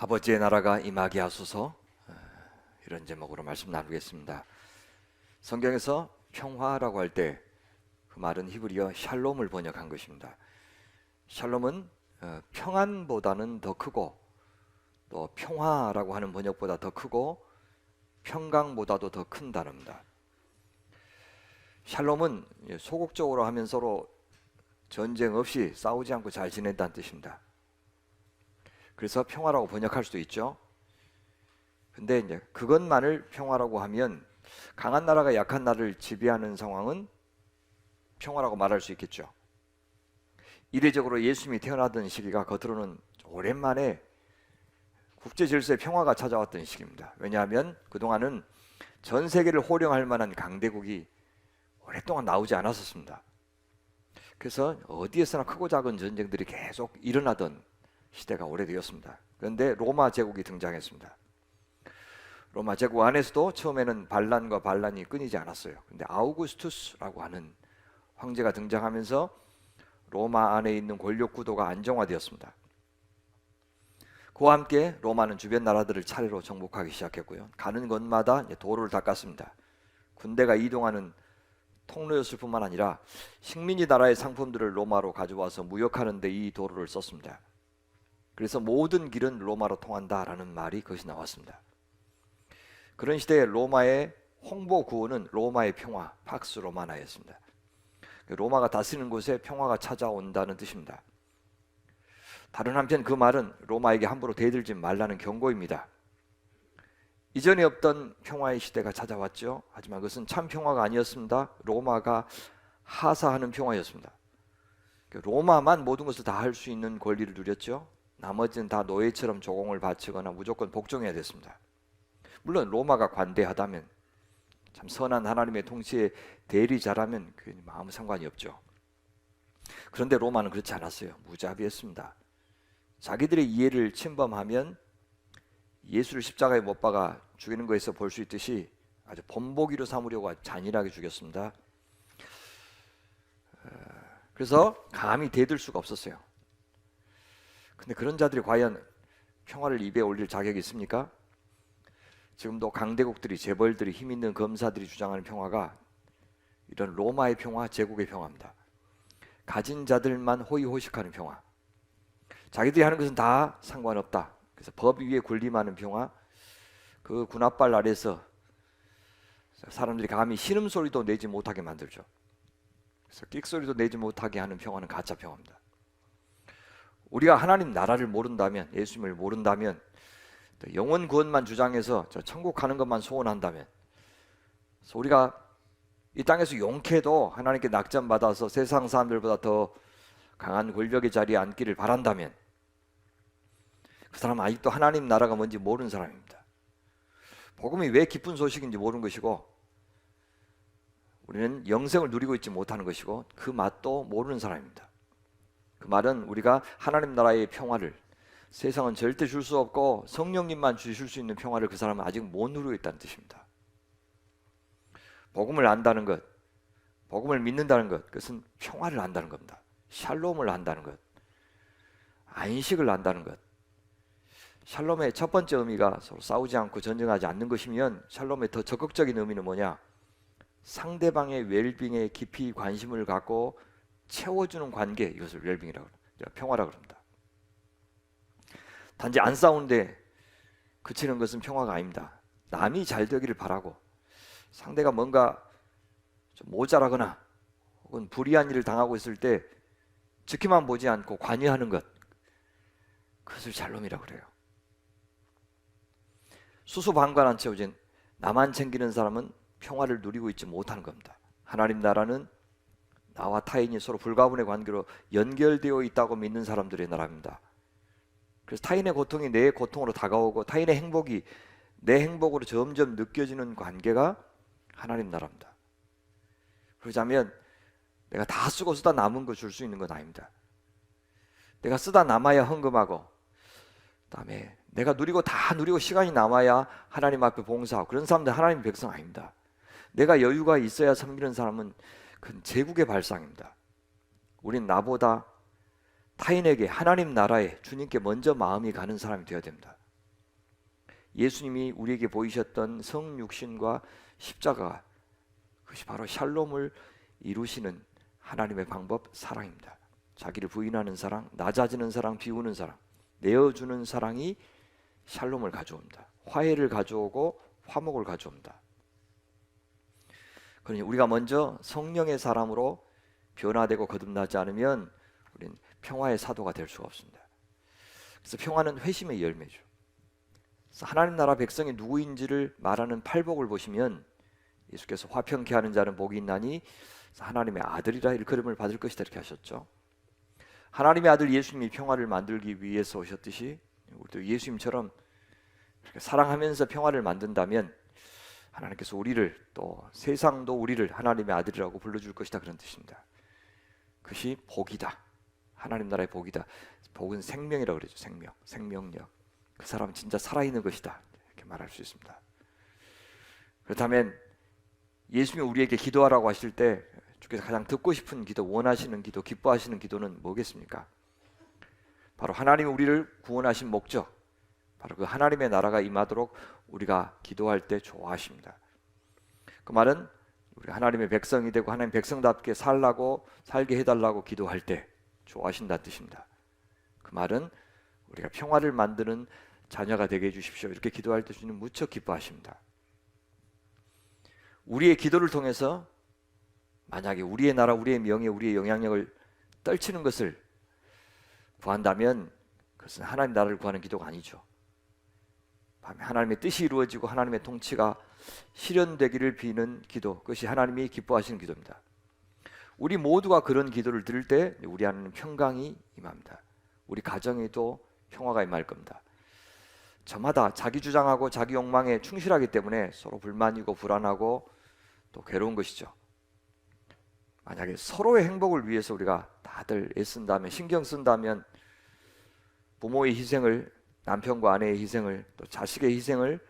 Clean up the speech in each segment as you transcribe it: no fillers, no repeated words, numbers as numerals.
아버지의 나라가 임하게 하소서. 이런 제목으로 말씀 나누겠습니다. 성경에서 평화라고 할 때 그 말은 히브리어 샬롬을 번역한 것입니다. 샬롬은 평안보다는 더 크고, 또 평화라고 하는 번역보다 더 크고, 평강보다도 더 큰 단어입니다. 샬롬은 소극적으로 하면 서로 전쟁 없이 싸우지 않고 잘 지낸다는 뜻입니다. 그래서 평화라고 번역할 수도 있죠. 근데 이제 그것만을 평화라고 하면 강한 나라가 약한 나라를 지배하는 상황은 평화라고 말할 수 있겠죠. 이례적으로 예수님이 태어나던 시기가 겉으로는 오랜만에 국제 질서의 평화가 찾아왔던 시기입니다. 왜냐하면 그동안은 전 세계를 호령할 만한 강대국이 오랫동안 나오지 않았었습니다. 그래서 어디에서나 크고 작은 전쟁들이 계속 일어나던 시대가 오래되었습니다. 그런데 로마 제국이 등장했습니다. 로마 제국 안에서도 처음에는 반란과 반란이 끊이지 않았어요. 근데 아우구스투스라고 하는 황제가 등장하면서 로마 안에 있는 권력 구도가 안정화되었습니다. 그와 함께 로마는 주변 나라들을 차례로 정복하기 시작했고요. 가는 곳마다 도로를 닦았습니다. 군대가 이동하는 통로였을 뿐만 아니라 식민지 나라의 상품들을 로마로 가져와서 무역하는 데 이 도로를 썼습니다. 그래서 모든 길은 로마로 통한다라는 말이 거기서 나왔습니다. 그런 시대에 로마의 홍보 구호는 로마의 평화, 팍스 로마나였습니다. 로마가 다스리는 곳에 평화가 찾아온다는 뜻입니다. 다른 한편 그 말은 로마에게 함부로 대들지 말라는 경고입니다. 이전에 없던 평화의 시대가 찾아왔죠. 하지만 그것은 참 평화가 아니었습니다. 로마가 하사하는 평화였습니다. 로마만 모든 것을 다 할 수 있는 권리를 누렸죠. 나머지는 다 노예처럼 조공을 바치거나 무조건 복종해야 됐습니다. 물론 로마가 관대하다면, 참 선한 하나님의 통치에 대리자라면 그게 아무 상관이 없죠. 그런데 로마는 그렇지 않았어요. 무자비했습니다. 자기들의 이해를 침범하면 예수를 십자가에 못 박아 죽이는 거에서 볼 수 있듯이 아주 본보기로 삼으려고 잔인하게 죽였습니다. 그래서 감히 대들 수가 없었어요. 근데 그런 자들이 과연 평화를 입에 올릴 자격이 있습니까? 지금도 강대국들이, 재벌들이, 힘 있는 검사들이 주장하는 평화가 이런 로마의 평화, 제국의 평화입니다. 가진 자들만 호의호식하는 평화. 자기들이 하는 것은 다 상관없다. 그래서 법 위에 군림하는 평화. 그 군합발 아래서 사람들이 감히 신음소리도 내지 못하게 만들죠. 그래서 끽소리도 내지 못하게 하는 평화는 가짜 평화입니다. 우리가 하나님 나라를 모른다면, 예수님을 모른다면, 영원 구원만 주장해서 천국 가는 것만 소원한다면, 그래서 우리가 이 땅에서 용케도 하나님께 낙점받아서 세상 사람들보다 더 강한 권력의 자리에 앉기를 바란다면, 그 사람은 아직도 하나님 나라가 뭔지 모르는 사람입니다. 복음이 왜 기쁜 소식인지 모르는 것이고, 우리는 영생을 누리고 있지 못하는 것이고, 그 맛도 모르는 사람입니다. 그 말은 우리가 하나님 나라의 평화를, 세상은 절대 줄 수 없고 성령님만 주실 수 있는 평화를 그 사람은 아직 못 누리고 있다는 뜻입니다. 복음을 안다는 것, 복음을 믿는다는 것, 그것은 평화를 안다는 겁니다. 샬롬을 안다는 것, 안식을 안다는 것. 샬롬의 첫 번째 의미가 서로 싸우지 않고 전쟁하지 않는 것이면, 샬롬의 더 적극적인 의미는 뭐냐? 상대방의 웰빙에 깊이 관심을 갖고 채워주는 관계, 이것을 웰빙이라고 합니다. 평화라고 합니다. 단지 안 싸우는데 그치는 것은 평화가 아닙니다. 남이 잘 되기를 바라고, 상대가 뭔가 좀 모자라거나 혹은 불의한 일을 당하고 있을 때 지키만 보지 않고 관여하는 것, 그것을 샬롬이라고 그래요. 수수방관한 채 오진 나만 챙기는 사람은 평화를 누리고 있지 못하는 겁니다. 하나님 나라는 나와 타인이 서로 불가분의 관계로 연결되어 있다고 믿는 사람들의 나라입니다. 그래서 타인의 고통이 내 고통으로 다가오고 타인의 행복이 내 행복으로 점점 느껴지는 관계가 하나님 나라입니다. 그러자면 내가 다 쓰고 쓰다 남은 거 줄 수 있는 건 아닙니다. 내가 쓰다 남아야 헌금하고, 그다음에 내가 누리고 다 누리고 시간이 남아야 하나님 앞에 봉사하고, 그런 사람들 하나님 백성 아닙니다. 내가 여유가 있어야 섬기는 사람은 그건 제국의 발상입니다. 우린 나보다 타인에게, 하나님 나라에, 주님께 먼저 마음이 가는 사람이 되어야 됩니다. 예수님이 우리에게 보이셨던 성육신과 십자가, 그것이 바로 샬롬을 이루시는 하나님의 방법, 사랑입니다. 자기를 부인하는 사랑, 낮아지는 사랑, 비우는 사랑, 내어주는 사랑이 샬롬을 가져옵니다. 화해를 가져오고 화목을 가져옵니다. 그러니 우리가 먼저 성령의 사람으로 변화되고 거듭나지 않으면 우리는 평화의 사도가 될 수가 없습니다. 그래서 평화는 회심의 열매죠. 그래서 하나님 나라 백성이 누구인지를 말하는 팔복을 보시면 예수께서 화평케 하는 자는 복이 있나니 하나님의 아들이라 일컬음을 받을 것이다 이렇게 하셨죠. 하나님의 아들 예수님이 평화를 만들기 위해서 오셨듯이 우리도 예수님처럼 이렇게 사랑하면서 평화를 만든다면 하나님께서 우리를, 또 세상도 우리를 하나님의 아들이라고 불러줄 것이다, 그런 뜻입니다. 그것이 복이다. 하나님 나라의 복이다. 복은 생명이라고 그러죠. 생명, 생명력. 그 사람은 진짜 살아있는 것이다, 이렇게 말할 수 있습니다. 그렇다면 예수님이 우리에게 기도하라고 하실 때 주께서 가장 듣고 싶은 기도, 원하시는 기도, 기뻐하시는 기도는 뭐겠습니까? 바로 하나님이 우리를 구원하신 목적, 바로 그 하나님의 나라가 임하도록 우리가 기도할 때 좋아하십니다. 그 말은 우리 하나님의 백성이 되고 하나님 백성답게 살게 해달라고 기도할 때 좋아하신다는 뜻입니다. 그 말은 우리가 평화를 만드는 자녀가 되게 해주십시오, 이렇게 기도할 때 주님 무척 기뻐하십니다. 우리의 기도를 통해서 만약에 우리의 나라, 우리의 명예, 우리의 영향력을 떨치는 것을 구한다면 그것은 하나님 나라를 구하는 기도가 아니죠. 하나님의 뜻이 이루어지고 하나님의 통치가 실현되기를 비는 기도, 그것이 하나님이 기뻐하시는 기도입니다. 우리 모두가 그런 기도를 드릴 때 우리 안에는 평강이 임합니다. 우리 가정에도 평화가 임할 겁니다. 저마다 자기 주장하고 자기 욕망에 충실하기 때문에 서로 불만이고 불안하고 또 괴로운 것이죠. 만약에 서로의 행복을 위해서 우리가 다들 애쓴다면, 신경 쓴다면, 부모의 희생을, 남편과 아내의 희생을, 또 자식의 희생을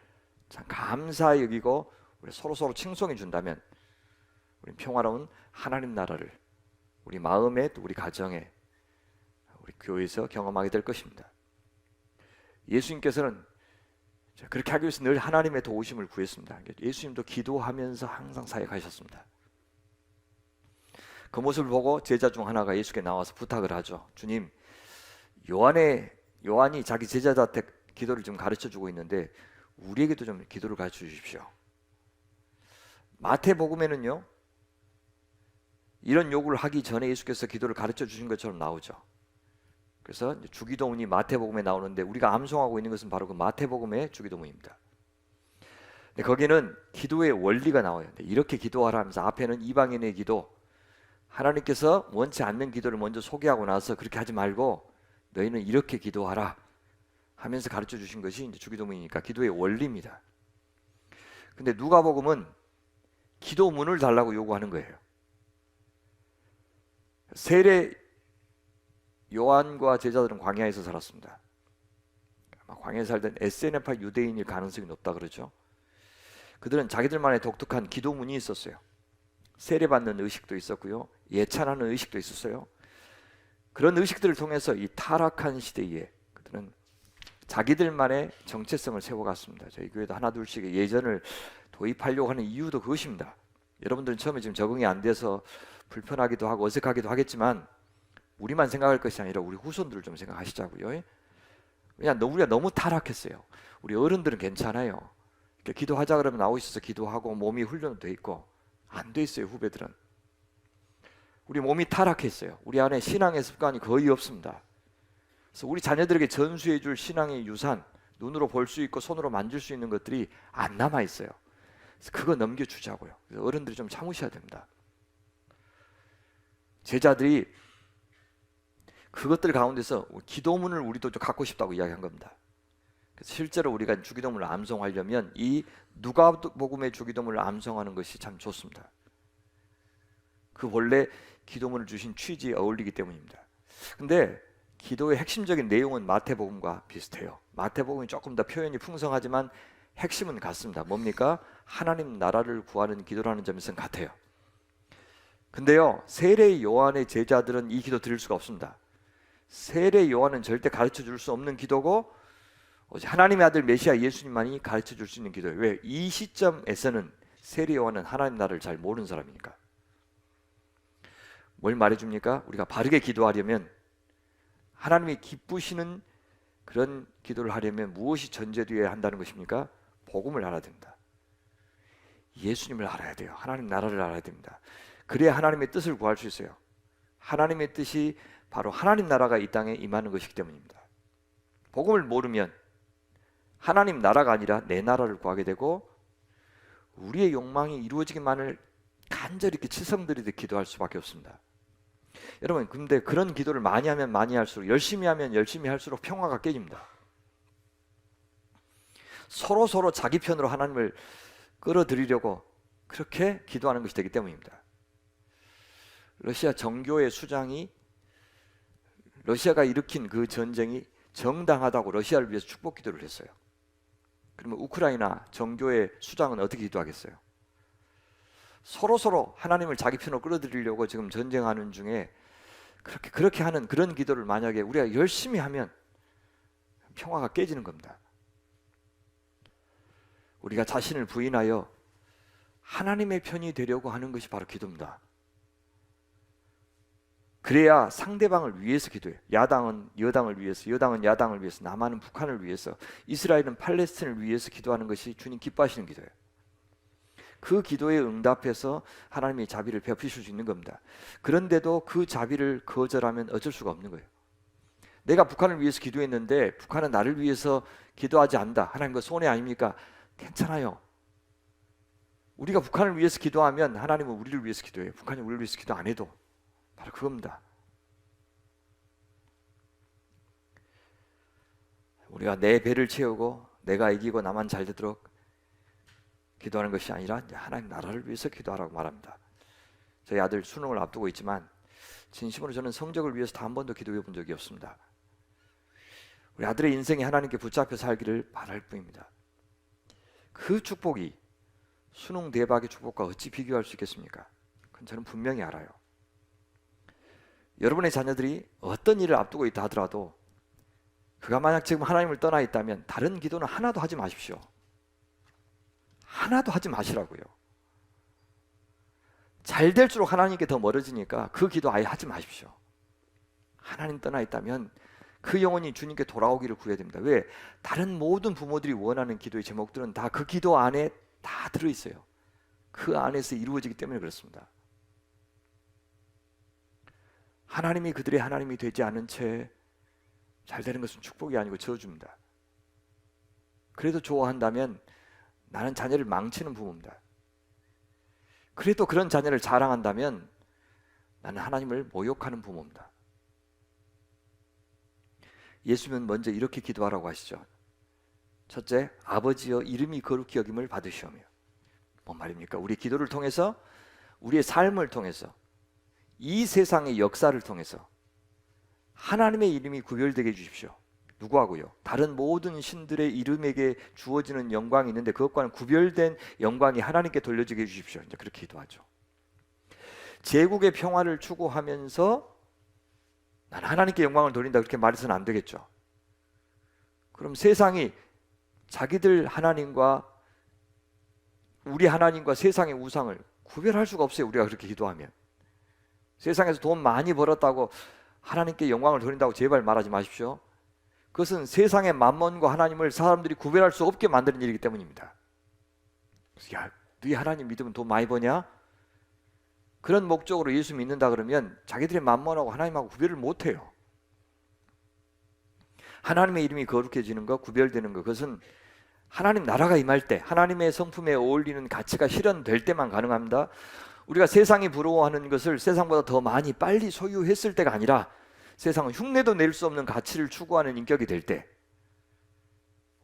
참 감사히 여기고 우리 서로 칭송해 준다면 우리 평화로운 하나님 나라를 우리 마음에, 또 우리 가정에, 우리 교회에서 경험하게 될 것입니다. 예수님께서는 그렇게 하기 위해서 늘 하나님의 도우심을 구했습니다. 예수님도 기도하면서 항상 사역하셨습니다. 그 모습을 보고 제자 중 하나가 예수께 나와서 부탁을 하죠. 주님, 요한이 자기 제자들한테 기도를 좀 가르쳐주고 있는데 우리에게도 좀 기도를 가르쳐 주십시오. 마태복음에는요, 이런 요구를 하기 전에 예수께서 기도를 가르쳐 주신 것처럼 나오죠. 그래서 주기도문이 마태복음에 나오는데 우리가 암송하고 있는 것은 바로 그 마태복음의 주기도문입니다. 근데 거기는 기도의 원리가 나와요. 이렇게 기도하라 하면서 앞에는 이방인의 기도, 하나님께서 원치 않는 기도를 먼저 소개하고 나서 그렇게 하지 말고 너희는 이렇게 기도하라 하면서 가르쳐 주신 것이 이제 주기도문이니까 기도의 원리입니다. 근데 누가복음은 기도문을 달라고 요구하는 거예요. 세례 요한과 제자들은 광야에서 살았습니다. 아마 광야에 살던 SNF파 유대인일 가능성이 높다 그러죠. 그들은 자기들만의 독특한 기도문이 있었어요. 세례받는 의식도 있었고요, 예찬하는 의식도 있었어요. 그런 의식들을 통해서 이 타락한 시대에 그들은 자기들만의 정체성을 세워갔습니다. 저희 교회도 하나둘씩 예전을 도입하려고 하는 이유도 그것입니다. 여러분들은 처음에 지금 적응이 안 돼서 불편하기도 하고 어색하기도 하겠지만 우리만 생각할 것이 아니라 우리 후손들을 좀 생각하시자고요. 왜냐하면 우리가 너무 타락했어요. 우리 어른들은 괜찮아요. 기도하자 그러면 나오셔서 기도하고 몸이 훈련돼 있고, 안 돼 있어요. 후배들은 우리 몸이 타락했어요. 우리 안에 신앙의 습관이 거의 없습니다. 그래서 우리 자녀들에게 전수해 줄 신앙의 유산, 눈으로 볼 수 있고 손으로 만질 수 있는 것들이 안 남아 있어요. 그래서 그거 넘겨주자고요. 그래서 어른들이 좀 참으셔야 됩니다. 제자들이 그것들 가운데서 기도문을 우리도 좀 갖고 싶다고 이야기한 겁니다. 그래서 실제로 우리가 주기도문을 암송하려면 이 누가복음의 주기도문을 암송하는 것이 참 좋습니다. 그 원래 기도문을 주신 취지에 어울리기 때문입니다. 근데 기도의 핵심적인 내용은 마태복음과 비슷해요. 마태복음이 조금 더 표현이 풍성하지만 핵심은 같습니다. 뭡니까? 하나님 나라를 구하는 기도라는 점에서는 같아요. 근데요, 세례 요한의 제자들은 이 기도 드릴 수가 없습니다. 세례 요한은 절대 가르쳐 줄 수 없는 기도고 오직 하나님의 아들 메시아 예수님만이 가르쳐 줄 수 있는 기도예요. 왜? 이 시점에서는 세례 요한은 하나님 나라를 잘 모르는 사람이니까. 뭘 말해줍니까? 우리가 바르게 기도하려면, 하나님이 기쁘시는 그런 기도를 하려면 무엇이 전제되어야 한다는 것입니까? 복음을 알아야 됩니다. 예수님을 알아야 돼요. 하나님 나라를 알아야 됩니다. 그래야 하나님의 뜻을 구할 수 있어요. 하나님의 뜻이 바로 하나님 나라가 이 땅에 임하는 것이기 때문입니다. 복음을 모르면 하나님 나라가 아니라 내 나라를 구하게 되고, 우리의 욕망이 이루어지기만을 간절히 이렇게 치성들이듯 기도할 수밖에 없습니다. 여러분, 근데 그런 기도를 많이 하면 많이 할수록, 열심히 하면 열심히 할수록 평화가 깨집니다. 서로 자기 편으로 하나님을 끌어들이려고 그렇게 기도하는 것이 되기 때문입니다. 러시아 정교의 수장이, 러시아가 일으킨 그 전쟁이 정당하다고 러시아를 위해서 축복 기도를 했어요. 그러면 우크라이나 정교의 수장은 어떻게 기도하겠어요? 서로 하나님을 자기 편으로 끌어들이려고 지금 전쟁하는 중에 그렇게 하는 그런 기도를 만약에 우리가 열심히 하면 평화가 깨지는 겁니다. 우리가 자신을 부인하여 하나님의 편이 되려고 하는 것이 바로 기도입니다. 그래야 상대방을 위해서 기도해요. 야당은 여당을 위해서, 여당은 야당을 위해서, 남한은 북한을 위해서, 이스라엘은 팔레스틴을 위해서 기도하는 것이 주님 기뻐하시는 기도예요. 그 기도에 응답해서 하나님이 자비를 베푸실 수 있는 겁니다. 그런데도 그 자비를 거절하면 어쩔 수가 없는 거예요. 내가 북한을 위해서 기도했는데 북한은 나를 위해서 기도하지 않는다. 하나님 그 손해 아닙니까? 괜찮아요. 우리가 북한을 위해서 기도하면 하나님은 우리를 위해서 기도해요. 북한이 우리를 위해서 기도 안 해도. 바로 그겁니다. 우리가 내 배를 채우고 내가 이기고 나만 잘 되도록 기도하는 것이 아니라 하나님 나라를 위해서 기도하라고 말합니다. 저희 아들 수능을 앞두고 있지만 진심으로 저는 성적을 위해서 단 한 번도 기도해 본 적이 없습니다. 우리 아들의 인생이 하나님께 붙잡혀 살기를 바랄 뿐입니다. 그 축복이 수능 대박의 축복과 어찌 비교할 수 있겠습니까? 그건 저는 분명히 알아요. 여러분의 자녀들이 어떤 일을 앞두고 있다 하더라도 그가 만약 지금 하나님을 떠나 있다면 다른 기도는 하나도 하지 마십시오. 하나도 하지 마시라고요. 잘 될수록 하나님께 더 멀어지니까 그 기도 아예 하지 마십시오. 하나님 떠나 있다면 그 영혼이 주님께 돌아오기를 구해야 됩니다. 왜? 다른 모든 부모들이 원하는 기도의 제목들은 다 그 기도 안에 다 들어있어요. 그 안에서 이루어지기 때문에 그렇습니다. 하나님이 그들의 하나님이 되지 않은 채 잘 되는 것은 축복이 아니고 저주입니다. 그래도 좋아한다면 나는 자녀를 망치는 부모입니다. 그래도 그런 자녀를 자랑한다면 나는 하나님을 모욕하는 부모입니다. 예수님은 먼저 이렇게 기도하라고 하시죠. 첫째, 아버지여 이름이 거룩히 여김을 받으시오며. 뭔 말입니까? 우리 기도를 통해서, 우리의 삶을 통해서, 이 세상의 역사를 통해서 하나님의 이름이 구별되게 해주십시오. 누구하고요? 다른 모든 신들의 이름에게 주어지는 영광이 있는데 그것과는 구별된 영광이 하나님께 돌려지게 해주십시오. 이제 그렇게 기도하죠. 제국의 평화를 추구하면서 난 하나님께 영광을 돌린다 그렇게 말해서는 안 되겠죠. 그럼 세상이 자기들 하나님과 우리 하나님과 세상의 우상을 구별할 수가 없어요. 우리가 그렇게 기도하면. 세상에서 돈 많이 벌었다고 하나님께 영광을 돌린다고 제발 말하지 마십시오. 그것은 세상의 만몬과 하나님을 사람들이 구별할 수 없게 만드는 일이기 때문입니다. 야, 너희 하나님 믿으면 돈 많이 버냐? 그런 목적으로 예수 믿는다 그러면 자기들의 만몬하고 하나님하고 구별을 못해요. 하나님의 이름이 거룩해지는 것, 구별되는 것, 그것은 하나님 나라가 임할 때, 하나님의 성품에 어울리는 가치가 실현될 때만 가능합니다. 우리가 세상이 부러워하는 것을 세상보다 더 많이 빨리 소유했을 때가 아니라 세상은 흉내도 낼 수 없는 가치를 추구하는 인격이 될 때,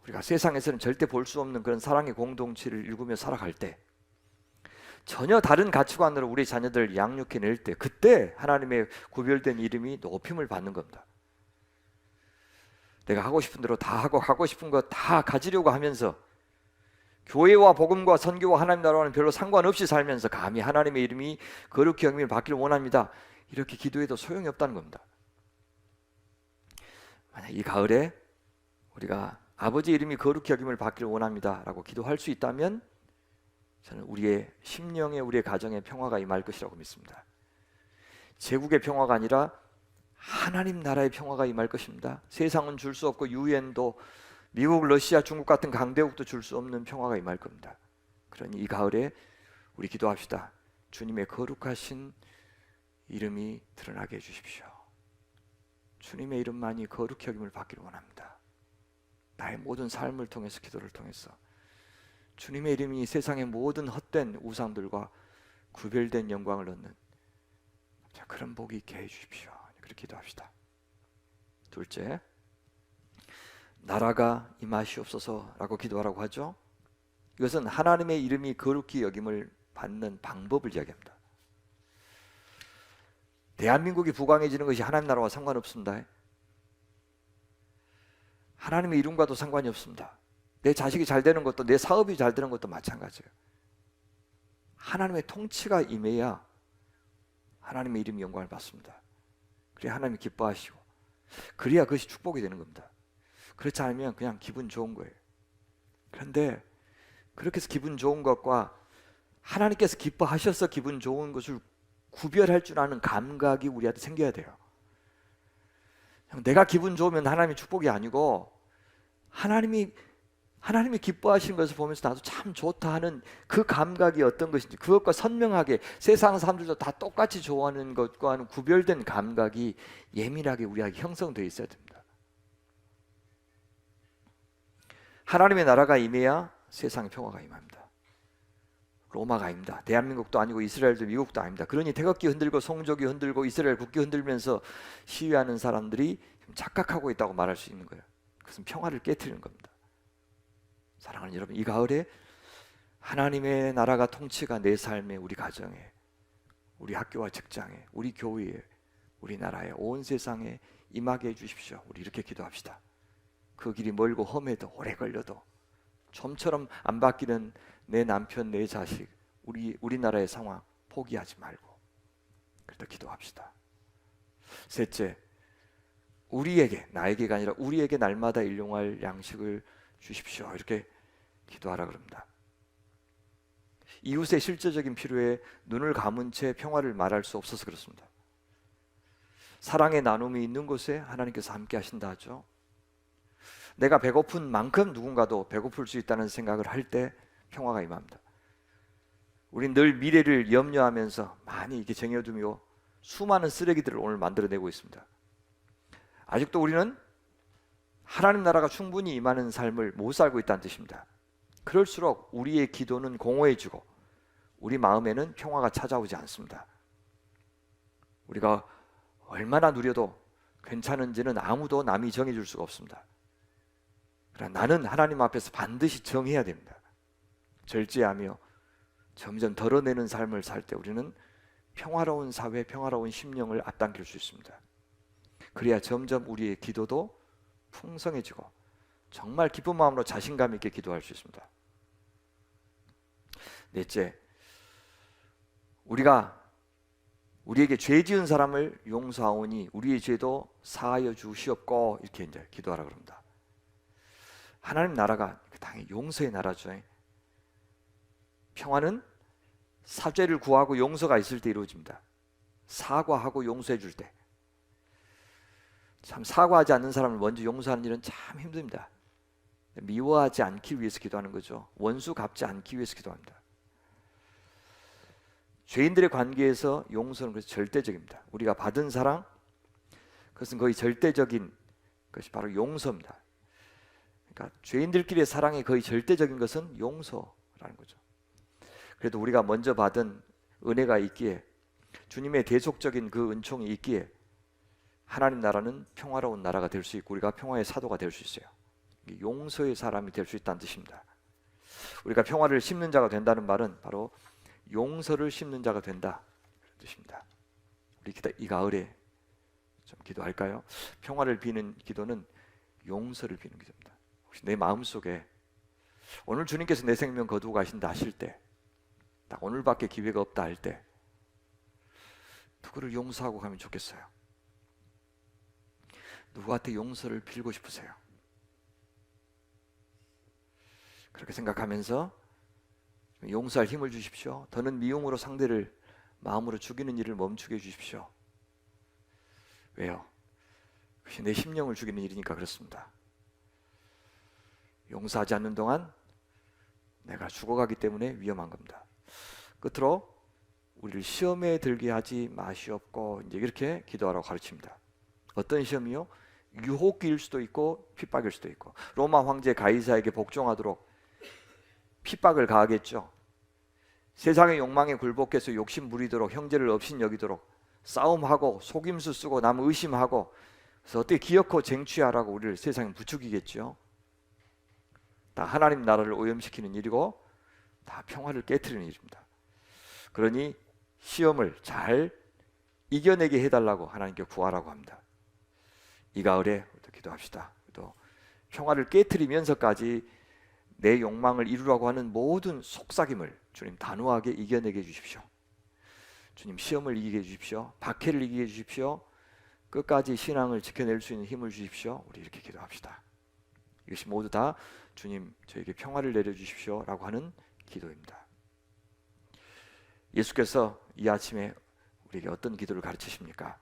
우리가 세상에서는 절대 볼 수 없는 그런 사랑의 공동체를 일구며 살아갈 때, 전혀 다른 가치관으로 우리 자녀들을 양육해낼 때, 그때 하나님의 구별된 이름이 높임을 받는 겁니다. 내가 하고 싶은 대로 다 하고 가고 싶은 거 다 가지려고 하면서 교회와 복음과 선교와 하나님 나라와는 별로 상관없이 살면서 감히 하나님의 이름이 거룩히 여김을 받기를 원합니다. 이렇게 기도해도 소용이 없다는 겁니다. 만약 이 가을에 우리가 아버지 이름이 거룩히 여김을 받기를 원합니다 라고 기도할 수 있다면 저는 우리의 심령에, 우리의 가정에 평화가 임할 것이라고 믿습니다. 제국의 평화가 아니라 하나님 나라의 평화가 임할 것입니다. 세상은 줄 수 없고 유엔도 미국, 러시아, 중국 같은 강대국도 줄 수 없는 평화가 임할 겁니다. 그러니 이 가을에 우리 기도합시다. 주님의 거룩하신 이름이 드러나게 해주십시오. 주님의 이름만이 거룩히 여김을 받기를 원합니다. 나의 모든 삶을 통해서, 기도를 통해서 주님의 이름이 세상의 모든 헛된 우상들과 구별된 영광을 얻는 그런 복이 있게 해주십시오. 그렇게 기도합시다. 둘째, 나라가 임하시옵소서라고 기도하라고 하죠. 이것은 하나님의 이름이 거룩히 여김을 받는 방법을 이야기합니다. 대한민국이 부강해지는 것이 하나님 나라와 상관없습니다. 하나님의 이름과도 상관이 없습니다. 내 자식이 잘 되는 것도, 내 사업이 잘 되는 것도 마찬가지예요. 하나님의 통치가 임해야 하나님의 이름이 영광을 받습니다. 그래야 하나님이 기뻐하시고, 그래야 그것이 축복이 되는 겁니다. 그렇지 않으면 그냥 기분 좋은 거예요. 그런데 그렇게 해서 기분 좋은 것과 하나님께서 기뻐하셔서 기분 좋은 것을 구별할 줄 아는 감각이 우리한테 생겨야 돼요. 내가 기분 좋으면 하나님의 축복이 아니고 하나님이 기뻐하시는 것을 보면서 나도 참 좋다 하는 그 감각이 어떤 것인지, 그것과 선명하게 세상 사람들도 다 똑같이 좋아하는 것과는 구별된 감각이 예민하게 우리에게 형성되어 있어야 됩니다. 하나님의 나라가 임해야 세상의 평화가 임합니다. 로마가 아닙니다. 대한민국도 아니고 이스라엘도 미국도 아닙니다. 그러니 태극기 흔들고 송족이 흔들고 이스라엘 국기 흔들면서 시위하는 사람들이 착각하고 있다고 말할 수 있는 거예요. 그것은 평화를 깨트리는 겁니다. 사랑하는 여러분, 이 가을에 하나님의 나라가 통치가 내 삶에, 우리 가정에, 우리 학교와 직장에, 우리 교회에, 우리 나라에, 온 세상에 임하게 해주십시오. 우리 이렇게 기도합시다. 그 길이 멀고 험해도 오래 걸려도 좀처럼 안 바뀌는 내 남편, 내 자식, 우리나라의 상황 포기하지 말고 그래도 기도합시다. 셋째, 우리에게, 나에게가 아니라 우리에게 날마다 일용할 양식을 주십시오. 이렇게 기도하라 그럽니다. 이웃의 실제적인 필요에 눈을 감은 채 평화를 말할 수 없어서 그렇습니다. 사랑의 나눔이 있는 곳에 하나님께서 함께 하신다 하죠. 내가 배고픈 만큼 누군가도 배고플 수 있다는 생각을 할 때 평화가 임합니다. 우린 늘 미래를 염려하면서 많이 이렇게 쟁여두며 수많은 쓰레기들을 오늘 만들어내고 있습니다. 아직도 우리는 하나님 나라가 충분히 임하는 삶을 못 살고 있다는 뜻입니다. 그럴수록 우리의 기도는 공허해지고 우리 마음에는 평화가 찾아오지 않습니다. 우리가 얼마나 누려도 괜찮은지는 아무도 남이 정해줄 수가 없습니다. 그러나 나는 하나님 앞에서 반드시 정해야 됩니다. 절제하며 점점 덜어내는 삶을 살 때 우리는 평화로운 사회, 평화로운 심령을 앞당길 수 있습니다. 그래야 점점 우리의 기도도 풍성해지고 정말 기쁜 마음으로 자신감 있게 기도할 수 있습니다. 넷째, 우리에게 죄 지은 사람을 용서하오니 우리의 죄도 사하여 주시옵고, 이렇게 이제 기도하라 그럽니다. 하나님 나라가 당연히 용서의 나라죠. 평화는 사죄를 구하고 용서가 있을 때 이루어집니다. 사과하고 용서해 줄 때. 참 사과하지 않는 사람을 먼저 용서하는 일은 참 힘듭니다. 미워하지 않기 위해서 기도하는 거죠. 원수 갚지 않기 위해서 기도합니다. 죄인들의 관계에서 용서는 그래서 절대적입니다. 우리가 받은 사랑, 그것은 거의 절대적인 것이 바로 용서입니다. 그러니까 죄인들끼리의 사랑이 거의 절대적인 것은 용서라는 거죠. 그래도 우리가 먼저 받은 은혜가 있기에, 주님의 대속적인 그 은총이 있기에 하나님 나라는 평화로운 나라가 될 수 있고 우리가 평화의 사도가 될 수 있어요. 용서의 사람이 될 수 있다는 뜻입니다. 우리가 평화를 심는 자가 된다는 말은 바로 용서를 심는 자가 된다, 그런 뜻입니다. 우리 이 가을에 좀 기도할까요? 평화를 비는 기도는 용서를 비는 기도입니다. 혹시 내 마음속에 오늘 주님께서 내 생명 거두고 가신다 하실 때, 딱 오늘밖에 기회가 없다 할 때 누구를 용서하고 가면 좋겠어요? 누구한테 용서를 빌고 싶으세요? 그렇게 생각하면서 용서할 힘을 주십시오. 더는 미움으로 상대를 마음으로 죽이는 일을 멈추게 해주십시오. 왜요? 그것이 내 심령을 죽이는 일이니까 그렇습니다. 용서하지 않는 동안 내가 죽어가기 때문에 위험한 겁니다. 끝으로 우리를 시험에 들게 하지 마시옵고, 이제 이렇게 기도하라고 가르칩니다. 어떤 시험이요? 유혹일 수도 있고 핍박일 수도 있고. 로마 황제 가이사에게 복종하도록 핍박을 가하겠죠. 세상의 욕망에 굴복해서 욕심 부리도록, 형제를 업신여기도록 싸움하고 속임수 쓰고 남 의심하고, 그래서 어떻게 기어코 쟁취하라고 우리를 세상에 부추기겠죠. 다 하나님 나라를 오염시키는 일이고 다 평화를 깨트리는 일입니다. 그러니 시험을 잘 이겨내게 해달라고 하나님께 구하라고 합니다. 이 가을에 기도합시다. 또 평화를 깨트리면서까지 내 욕망을 이루라고 하는 모든 속삭임을 주님 단호하게 이겨내게 해주십시오. 주님 시험을 이기게 해주십시오. 박해를 이기게 해주십시오. 끝까지 신앙을 지켜낼 수 있는 힘을 주십시오. 우리 이렇게 기도합시다. 이것이 모두 다 주님 저에게 평화를 내려주십시오 라고 하는 기도입니다. 예수께서 이 아침에 우리에게 어떤 기도를 가르치십니까?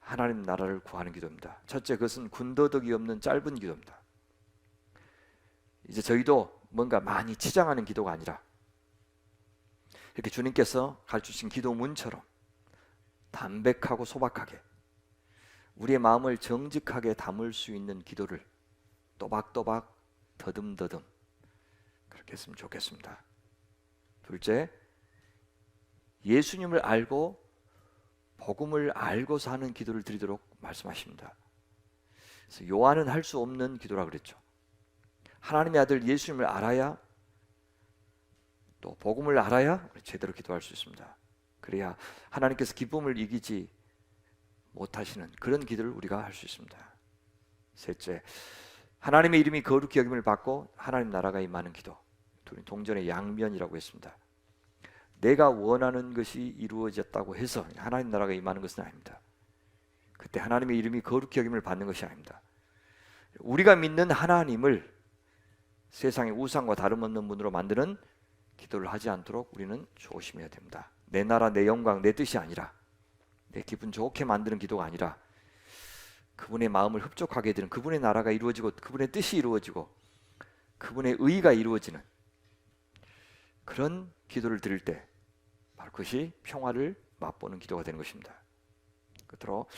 하나님 나라를 구하는 기도입니다. 첫째, 그것은 군더더기 없는 짧은 기도입니다. 이제 저희도 뭔가 많이 치장하는 기도가 아니라 이렇게 주님께서 가르치신 기도문처럼 담백하고 소박하게 우리의 마음을 정직하게 담을 수 있는 기도를 또박또박 더듬더듬 그렇게 했으면 좋겠습니다. 둘째, 예수님을 알고 복음을 알고서 하는 기도를 드리도록 말씀하십니다. 그래서 요한은 할 수 없는 기도라 그랬죠. 하나님의 아들 예수님을 알아야, 또 복음을 알아야 제대로 기도할 수 있습니다. 그래야 하나님께서 기쁨을 이기지 못하시는 그런 기도를 우리가 할 수 있습니다. 셋째, 하나님의 이름이 거룩히 여김을 받고 하나님 나라가 임하는 기도. 둘이 동전의 양면이라고 했습니다. 내가 원하는 것이 이루어졌다고 해서 하나님 나라가 임하는 것은 아닙니다. 그때 하나님의 이름이 거룩히 여김을 받는 것이 아닙니다. 우리가 믿는 하나님을 세상의 우상과 다름없는 분으로 만드는 기도를 하지 않도록 우리는 조심해야 됩니다. 내 나라, 내 영광, 내 뜻이 아니라, 내 기분 좋게 만드는 기도가 아니라 그분의 마음을 흡족하게 해드리는, 그분의 나라가 이루어지고 그분의 뜻이 이루어지고 그분의 의가 이루어지는 그런 기도를 드릴 때 바로 그것이 평화를 맛보는 기도가 되는 것입니다. 끝으로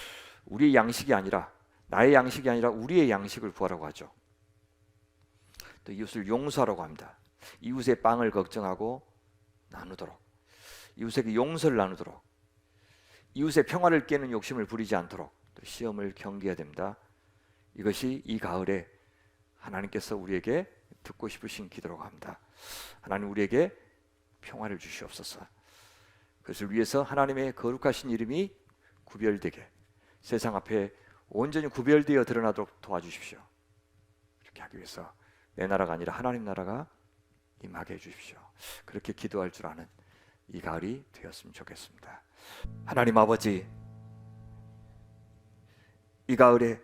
우리의 양식이 아니라, 나의 양식이 아니라 우리의 양식을 구하라고 하죠. 또 이웃을 용서하라고 합니다. 이웃의 빵을 걱정하고 나누도록, 이웃에게 용서를 나누도록, 이웃의 평화를 깨는 욕심을 부리지 않도록 또 시험을 경계해야 됩니다. 이것이 이 가을에 하나님께서 우리에게 듣고 싶으신 기도라고 합니다. 하나님 우리에게 평화를 주시옵소서. 그것을 위해서 하나님의 거룩하신 이름이 구별되게, 세상 앞에 온전히 구별되어 드러나도록 도와주십시오. 이렇게 하기 위해서 내 나라가 아니라 하나님 나라가 임하게 해주십시오. 그렇게 기도할 줄 아는 이 가을이 되었으면 좋겠습니다. 하나님 아버지, 이 가을에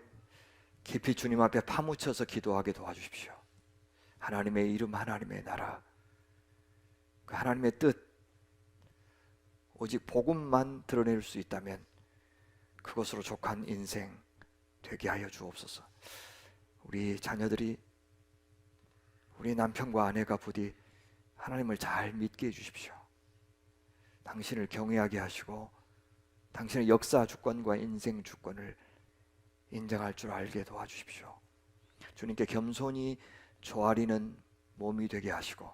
깊이 주님 앞에 파묻혀서 기도하게 도와주십시오. 하나님의 이름, 하나님의 나라, 그 하나님의 뜻, 오직 복음만 드러낼 수 있다면 그것으로 족한 인생 되게 하여 주옵소서. 우리 자녀들이, 우리 남편과 아내가 부디 하나님을 잘 믿게 해주십시오. 당신을 경외하게 하시고 당신의 역사 주권과 인생 주권을 인정할 줄 알게 도와주십시오. 주님께 겸손히 조아리는 몸이 되게 하시고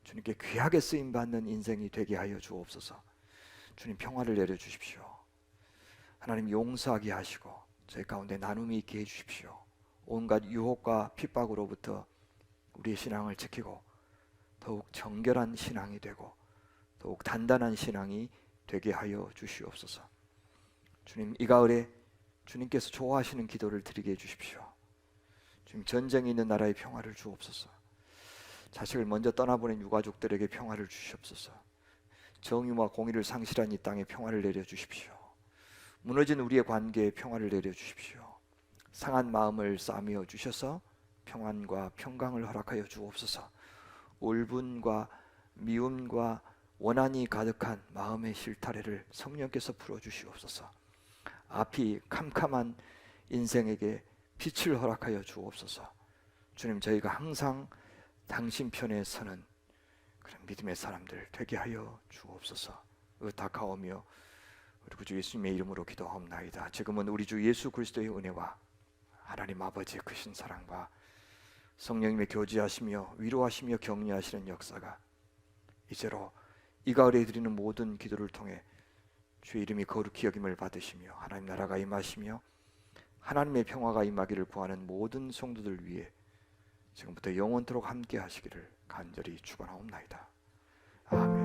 주님께 귀하게 쓰임받는 인생이 되게 하여 주옵소서. 주님 평화를 내려주십시오. 하나님 용서하게 하시고 저희 가운데 나눔이 있게 해주십시오. 온갖 유혹과 핍박으로부터 우리의 신앙을 지키고 더욱 정결한 신앙이 되고 더욱 단단한 신앙이 되게 하여 주시옵소서. 주님 이 가을에 주님께서 좋아하시는 기도를 드리게 해주십시오. 주님 전쟁이 있는 나라의 평화를 주옵소서. 자식을 먼저 떠나보낸 유가족들에게 평화를 주시옵소서. 정의와 공의를 상실한 이 땅에 평화를 내려주십시오. 무너진 우리의 관계에 평화를 내려주십시오. 상한 마음을 싸매어 주셔서 평안과 평강을 허락하여 주옵소서. 울분과 미움과 원한이 가득한 마음의 실타래를 성령께서 풀어주시옵소서. 앞이 캄캄한 인생에게 빛을 허락하여 주옵소서. 주님, 저희가 항상 당신 편에 서는 그런 믿음의 사람들 되게 하여 주옵소서. 의탁하오며 우리 구주 예수님의 이름으로 기도하옵나이다. 지금은 우리 주 예수 그리스도의 은혜와 하나님 아버지의 크신 사랑과 성령님의 교제하시며 위로하시며 격려하시는 역사가 이제로 이 가을에 드리는 모든 기도를 통해 주의 이름이 거룩히 여김을 받으시며 하나님 나라가 임하시며 하나님의 평화가 임하기를 구하는 모든 성도들 위해 지금부터 영원토록 함께 하시기를 간절히 축원하옵나이다. 아멘.